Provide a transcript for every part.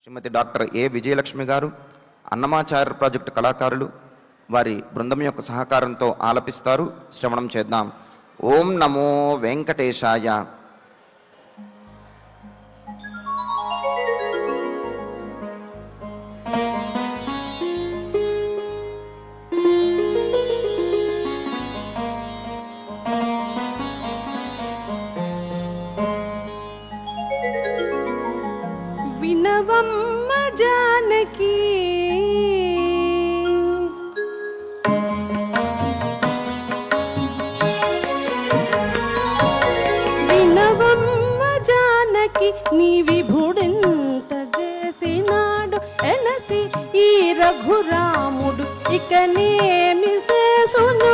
శ్రీమతి doctor ఏ విజయలక్ష్మి గారు, Annamacharya project కళాకారులు వారి బృందం యొక్క సహకారంతో ఆలపిస్తారు. శ్రవణం చేద్దాం. ఓం నమో వెంకటేశాయ. వినవమ్మ జానకి వినవమ్మ జానకి నీ విభుడెంత చేసినాడు ఎనసి ఈ రఘురాముడు ఇకనేమి చేసును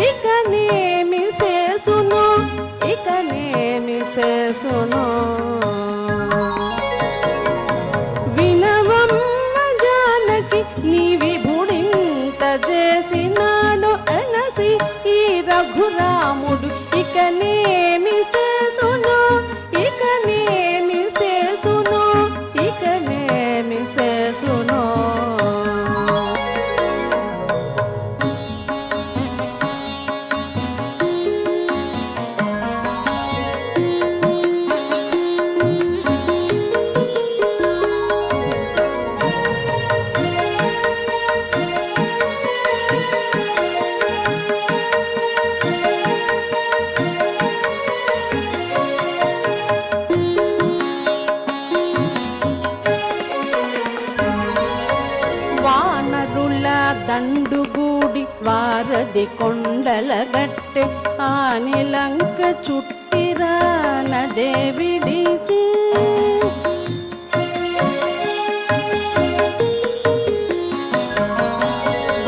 ఇకనేమి చేసును ఇకనేమి చేసును. నీ విభుడింత చేసినాడు అనసి ఈ రఘురాముడు ఇకనేమి చేసును ఇకనేమి చేసును ఇకనేమి చేసును. దండుగూడి వారది కొండల గట్టె ఆనిలంక చుట్టిరాన దేవిడికి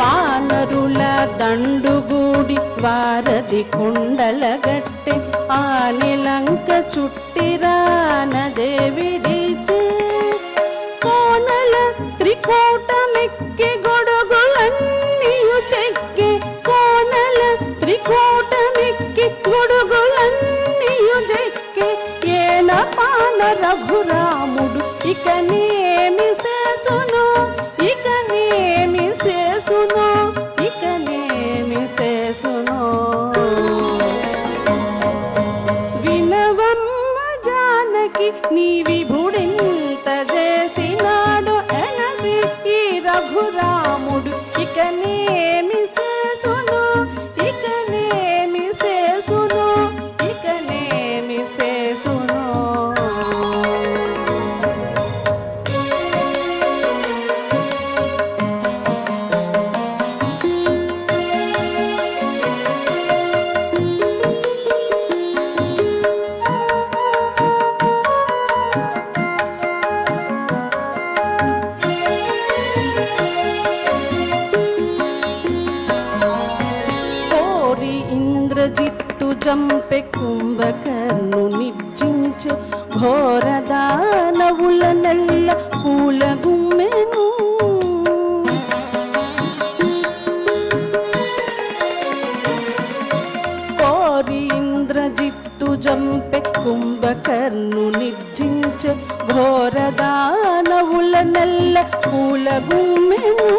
వానరుల దండుగూడి వారది కొండల గట్టె ఆనిలంక చుట్టిరాన దేవిడికి కోనల త్రికోటమెక్కి గొడుగులన్నీయు చెక్కి కోనల త్రికోటమెక్కి గొడుగులన్నీయు చెక్కి ఏన పాన రఘురాముడు ఇకనేమి చేసును ఇకనేమి చేసును ఇకనేమి చేసును. వినవమ్మ జానకి నీ విభుడింత చేసినాడు ఎనసి ఈ రఘురాముడు ఇకనేమి చేసును ఇకనేమి చేసును ఇకనేమి చేసును. ఇంద్రజిత్తు జంపె కుంభకర్ణు నిర్జించే ఘోర దానవుల నెల్ల కూలగుమ్మెను. కోరి ఇంద్రజిత్తు జంపె కుంభకర్ణు నిర్జించే ఘోర దానవుల నెల్ల కూలగుమ్మెను.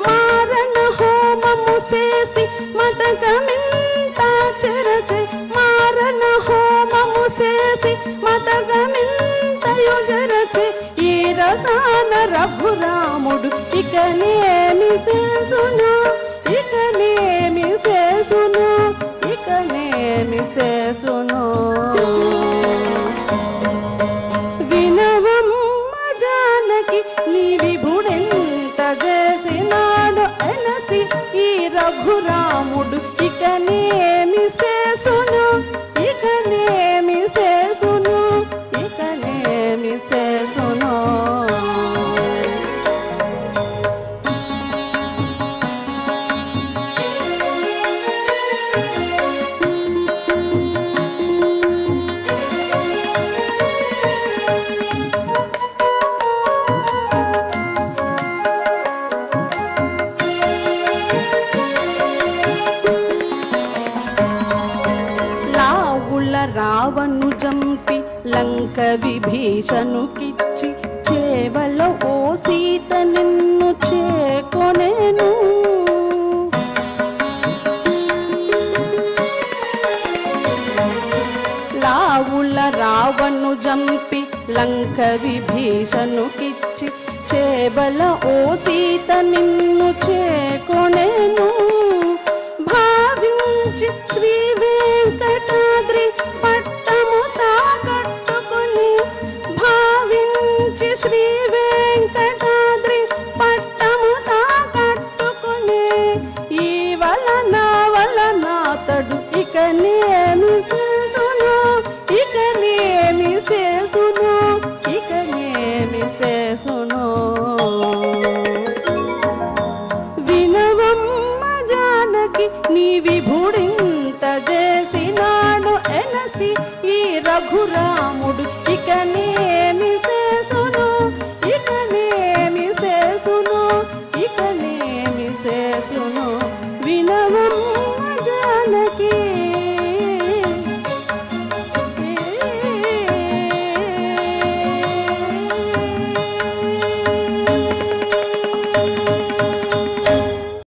మారణ హోమము చేసి మతకమింత చెరచే మారణ హోమము చేసి మతకమింతయు జరచే ఈ రసాన రఘురాముడు ఇకనేమి చేసును ఇకనేమి చేసును ఇకనేమి చేసును. వినవమ్మ జానకి నీ విభుడెంత చేసినాడు ఎనసి ఈ రఘురాముడు ఇకనేమి చేసును ఇకనేమి చేసును ఇకనేమి చేసును. రావణు జంపి లంక విభీషణుకిచ్చి లంక విభీషణుకిచ్చి చేబల ఓ సీత నిన్ను చేకొనెను. భావించి శ్రీ వెంకటాద్రి పట్టము తాకట్టుకొని, భావించి శ్రీ వెంకటాద్రి పట్టము తాకట్టుకొని, ఈ వలనాతడు ఇకనేమి చేసును, ఇకనేమి చేసును, ఇకనేమి చేసును.